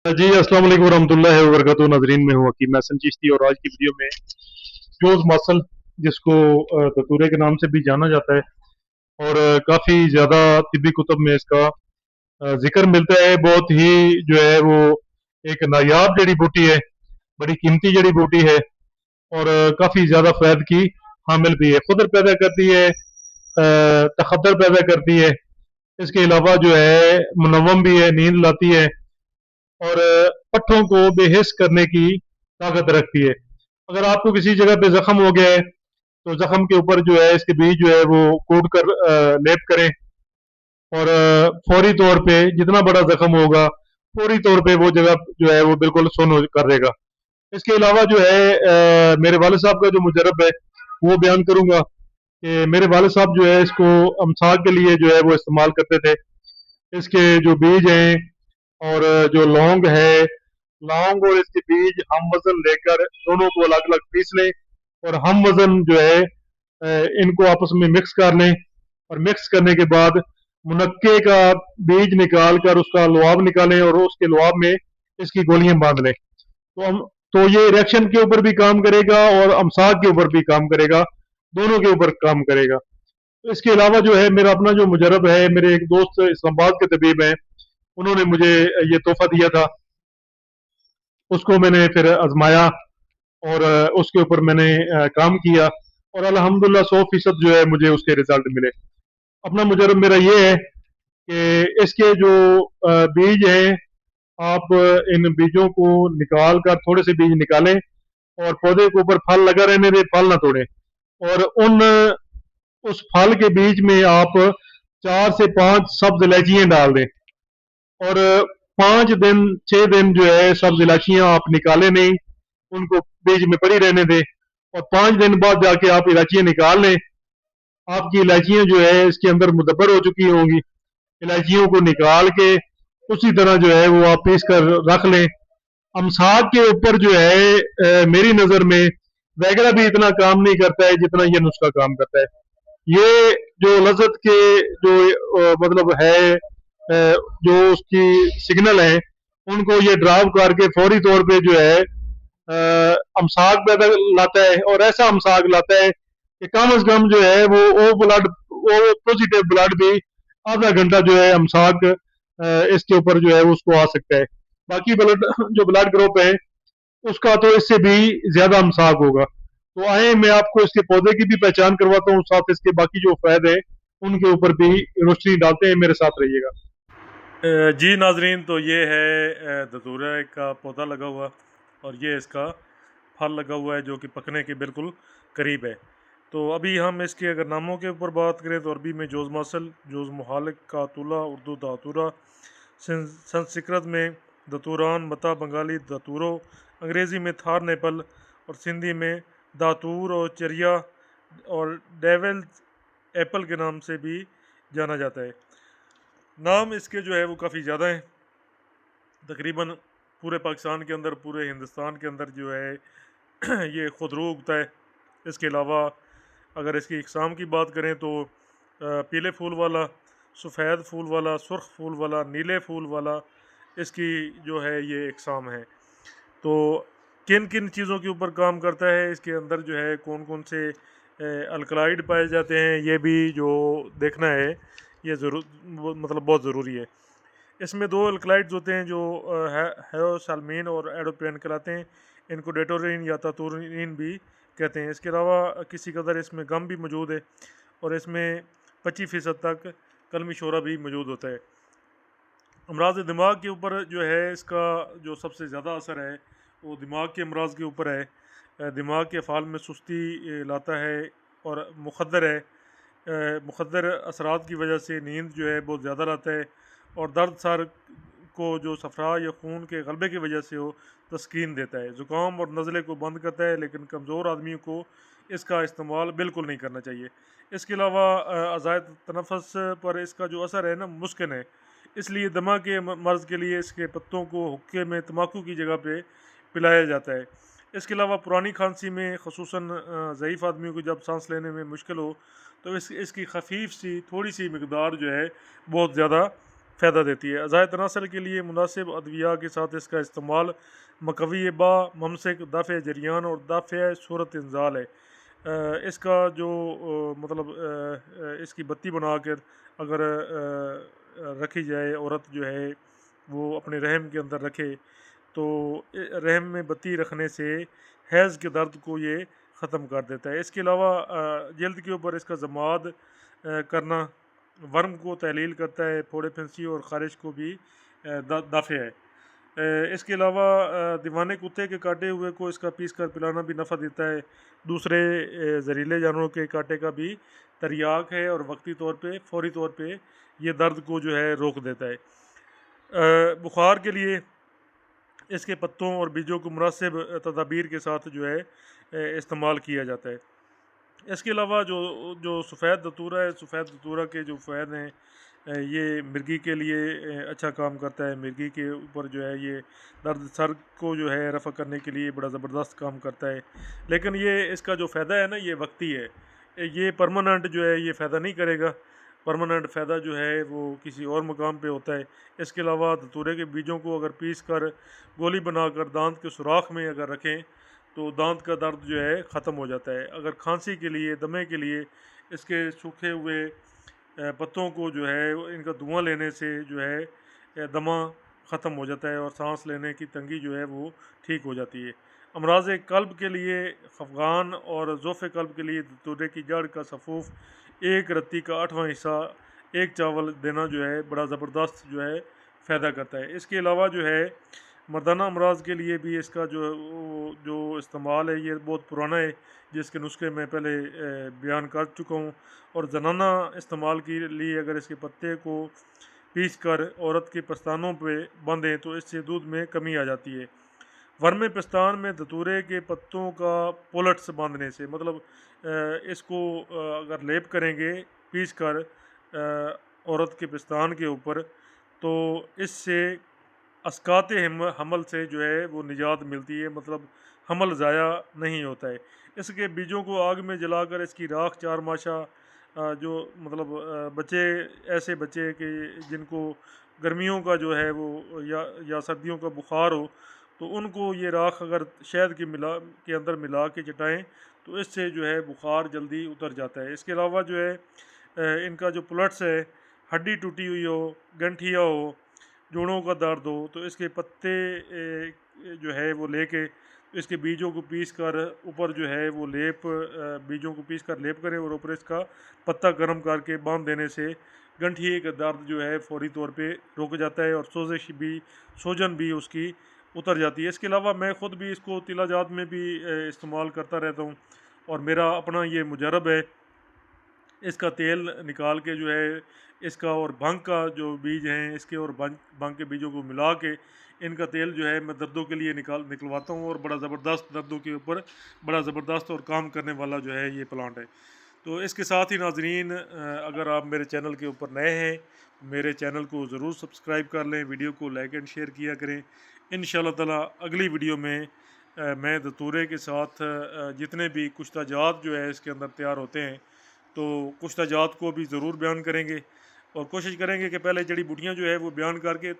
जी, अस्सलाम वालेकुम वरहमतुल्लाहि वबरकातुहू। नाज़रीन, मैं हूँ हकीम महसन चिश्ती और आज की वीडियो में जोज़ मसल, जिसको धतूरे के नाम से भी जाना जाता है और काफ़ी ज़्यादा तिब्बी कुतुब में इसका ज़िक्र मिलता है। बहुत ही जो है वो एक नायाब जड़ी बूटी है, बड़ी कीमती जड़ी बूटी है और काफ़ी ज़्यादा फ़ायदे की हामिल भी है। खुदर पैदा करती है, तखद्दर पैदा करती है। इसके अलावा जो है मुनव्वम भी है, नींद लाती है और पट्ठों को बेहिस करने की ताकत रखती है। अगर आपको किसी जगह पे जख्म हो गया है तो जख्म के ऊपर जो है इसके बीज जो है वो कूट कर लेप करें और फौरी तौर पे जितना बड़ा जख्म होगा फौरी तौर पे वो जगह जो है वो बिल्कुल सुन कर देगा। इसके अलावा जो है मेरे वालिद साहब का जो मुजरब है वो बयान करूंगा कि मेरे वालिद साहब जो है इसको अमसाक के लिए जो है वो इस्तेमाल करते थे। इसके जो बीज हैं और जो लौंग है, लौंग और इसके बीज हम वजन लेकर दोनों को अलग अलग पीस लें और हम वजन जो है इनको आपस में मिक्स कर लें और मिक्स करने के बाद मुनक्के का बीज निकाल कर उसका लुआब निकालें और उसके लुआब में इसकी गोलियां बांध लें। तो ये रिएक्शन के ऊपर भी काम करेगा और अमसाक के ऊपर भी काम करेगा, दोनों के ऊपर काम करेगा। तो इसके अलावा जो है मेरा अपना जो मुजरब है, मेरे एक दोस्त इस्लामाबाद के तबीब हैं, उन्होंने मुझे ये तोहफा दिया था। उसको मैंने फिर आजमाया और उसके ऊपर मैंने काम किया और अल्हम्दुलिल्लाह 100% जो है मुझे उसके रिजल्ट मिले। अपना मुजरब मेरा ये है कि इसके जो बीज हैं, आप इन बीजों को निकाल कर थोड़े से बीज निकालें और पौधे के ऊपर फल लगा रहने दें, फल ना तोड़ें और उस फल के बीज में आप 4 से 5 सब्ज इलायचियां डाल दें और 5 दिन 6 दिन जो है सब्ज इलायचियां आप निकाले नहीं, उनको बीज में पड़ी रहने दें और 5 दिन बाद जाके आप इलायचियां निकाल लें। आपकी इलायचियां जो है इसके अंदर मुदब्बर हो चुकी होंगी। इलायचियों को निकाल के उसी तरह जो है वो आप पीस कर रख लें। अमसाक के ऊपर जो है मेरी नज़र में वैगरा भी इतना काम नहीं करता है जितना ये नुस्खा काम करता है। ये जो लज़त के जो मतलब है जो उसकी सिग्नल है उनको ये ड्राइव करके फौरी तौर पे जो है अमसाक पैदा लाता है और ऐसा अमसाक लाता है कि कम अज कम जो है वो पॉजिटिव ब्लड भी आधा घंटा जो है अमसाक इसके ऊपर जो है उसको आ सकता है। बाकी ब्लड जो ब्लड ग्रुप है उसका तो इससे भी ज्यादा अमसाक होगा। तो आए मैं आपको इसके पौधे की भी पहचान करवाता हूँ, साथ इसके बाकी जो फायदे हैं उनके ऊपर भी रोशनी डालते हैं। मेरे साथ रहिएगा। जी नाजरीन, तो ये है धतूरा का पौधा लगा हुआ और ये इसका फल लगा हुआ है जो कि पकने के बिल्कुल करीब है। तो अभी हम इसके अगर नामों के ऊपर बात करें तो अरबी में जोज़ मसल, जोज़ मुहालिक, कातुला, उर्दू दातूरा, संस्कृत में दतूरान, मता बंगाली दतूरो, अंग्रेज़ी में थार नेपल और सिंधी में दातूर और चरिया और डेविल एप्पल के नाम से भी जाना जाता है। नाम इसके जो है वो काफ़ी ज़्यादा हैं, तकरीबन पूरे पाकिस्तान के अंदर, पूरे हिंदुस्तान के अंदर जो है ये खुदरू उगता है। इसके अलावा अगर इसकी इकसाम की बात करें तो पीले फूल वाला, सफ़ेद फूल वाला, सुर्ख फूल वाला, नीले फूल वाला इसकी जो है ये इकसाम है। तो किन किन चीज़ों के ऊपर काम करता है, इसके अंदर जो है कौन कौन से अल्कलाइड पाए जाते हैं, ये भी जो देखना है ये मतलब बहुत ज़रूरी है। इसमें 2 अल्कलाइड्स होते हैं जो हेओसाल्मीन और एडोप्रेन कहलाते हैं। इनको डेटोरिन या तातुरिन भी कहते हैं। इसके अलावा किसी कदर इसमें गम भी मौजूद है और इसमें 25% तक कलमी शोरा भी मौजूद होता है। अमराज दिमाग के ऊपर जो है इसका जो सबसे ज़्यादा असर है वो दिमाग के अमराज के ऊपर है। दिमाग के फ़ाल में सुस्ती लाता है और मुखद्दर है। मुखद्दर असरात की वजह से नींद जो है बहुत ज़्यादा लाता है और दर्द सर को जो सफरा या खून के गलबे की वजह से हो तस्कीन देता है। ज़ुकाम और नज़ले को बंद करता है, लेकिन कमज़ोर आदमियों को इसका इस्तेमाल बिल्कुल नहीं करना चाहिए। इसके अलावा अज़ायद तनफ़स पर इसका जो असर है ना मुस्किन है, इसलिए दमा के मर्ज़ के लिए इसके पत्तों को हुक्के में तम्बाकू की जगह पे पिलाया जाता है। इसके अलावा पुरानी खांसी में ख़ुसूसन ज़ईफ़ आदमियों को जब सांस लेने में मुश्किल हो तो इसकी खफीफ सी थोड़ी सी मकदार जो है बहुत ज़्यादा फ़ायदा देती है। अज़ाय तनासल के लिए मुनासिब अद्विया के साथ इसका इस्तेमाल मकवी बा, ममसिक, दाफ़े जरियान और दाफ़े सूरत इंज़ाल है। इसका जो इसकी बत्ती बनाकर अगर रखी जाए, औरत जो है वो अपने रहम के अंदर रखे तो रहम में बत्ती रखने से हैज़ के दर्द को ये ख़त्म कर देता है। इसके अलावा जल्द के ऊपर इसका जमाद करना वर्म को तहलील करता है, फोड़े फिंसी और ख़ारिश को भी दाफ़े है। इसके अलावा दीवाने कुत्ते के काटे हुए को इसका पीस कर पिलाना भी नफ़ा देता है। दूसरे जहरीले जानवरों के काटे का भी तरियाक है और वक्ती तौर पे, फौरी तौर पे ये दर्द को जो है रोक देता है। बुखार के लिए इसके पत्तों और बीजों को मुनासिब तदाबीर के साथ जो है इस्तेमाल किया जाता है। इसके अलावा जो जो सफ़ेद धतूरा है, सफ़ेद धतूरा के जो फ़ायदे हैं, ये मिर्गी के लिए अच्छा काम करता है। मिर्गी के ऊपर जो है ये दर्द सर को जो है रफ़ा करने के लिए बड़ा ज़बरदस्त काम करता है। लेकिन ये इसका जो फ़ायदा है ना, ये वक्ती है, ये परमानेंट जो है ये फ़ायदा नहीं करेगा। परमानेंट फ़ायदा जो है वो किसी और मकाम पे होता है। इसके अलावा धतूरे के बीजों को अगर पीस कर गोली बनाकर दांत के सुराख में अगर रखें तो दांत का दर्द जो है ख़त्म हो जाता है। अगर खांसी के लिए, दमे के लिए इसके सूखे हुए पत्तों को जो है इनका धुआं लेने से जो है दमा ख़त्म हो जाता है और सांस लेने की तंगी जो है वो ठीक हो जाती है। अमराज़ कल्ब के लिए खफगान और ज़ोफ़ कल्ब के लिए धतूरे की जड़ का सफ़ूफ़ एक रत्ती का 8वां हिस्सा एक चावल देना जो है बड़ा ज़बरदस्त जो है फ़ायदा करता है। इसके अलावा जो है मर्दाना अमराज़ के लिए भी इसका जो इस्तेमाल है ये बहुत पुराना है, जिसके नुस्खे मैं पहले बयान कर चुका हूँ। और जनाना इस्तेमाल के लिए अगर इसके पत्ते को पीस कर औरत के पस्तानों पे बांधें तो इससे दूध में कमी आ जाती है। वर्म पिस्तान में धतूरे के पत्तों का पोलट्स बांधने से, मतलब इसको अगर लेप करेंगे पीस कर औरत के पिस्तान के ऊपर, तो इससे अस्कात हमल से जो है वो निजात मिलती है, मतलब हमल ज़ाया नहीं होता है। इसके बीजों को आग में जलाकर इसकी राख चारमाशा जो मतलब बच्चे, ऐसे बच्चे कि जिनको गर्मियों का जो है वो या सर्दियों का बुखार हो, तो उनको ये राख अगर शहद के अंदर मिला के चटाएँ तो इससे जो है बुखार जल्दी उतर जाता है। इसके अलावा जो है इनका जो प्लट्स है, हड्डी टूटी हुई हो, गंठिया हो, जोड़ों का दर्द हो, तो इसके पत्ते जो है वो लेके इसके बीजों को पीस कर ऊपर जो है वो बीजों को पीस कर लेप करें और ऊपर इसका पत्ता गर्म करके बांध देने से गंठिए का दर्द जो है फौरी तौर पे रुक जाता है और सूजन भी उसकी उतर जाती है। इसके अलावा मैं ख़ुद भी इसको तिलाजात में भी इस्तेमाल करता रहता हूँ और मेरा अपना ये मुजरब है। इसका तेल निकाल के जो है इसका और भंग का जो बीज हैं इसके और भंग के बीजों को मिला के इनका तेल जो है मैं दर्दों के लिए निकलवाता हूँ और बड़ा ज़बरदस्त दर्दों के ऊपर बड़ा ज़बरदस्त और काम करने वाला जो है ये प्लांट है। तो इसके साथ ही नाजरीन, अगर आप मेरे चैनल के ऊपर नए हैं मेरे चैनल को ज़रूर सब्सक्राइब कर लें, वीडियो को लाइक एंड शेयर किया करें। इंशाअल्लाह ताला अगली वीडियो में मैं धतूरे के साथ जितने भी कुश्ता जात जो है इसके अंदर तैयार होते हैं तो कुश्ता जात को भी ज़रूर बयान करेंगे और कोशिश करेंगे कि पहले जड़ी बूटियाँ जो है वो बयान करके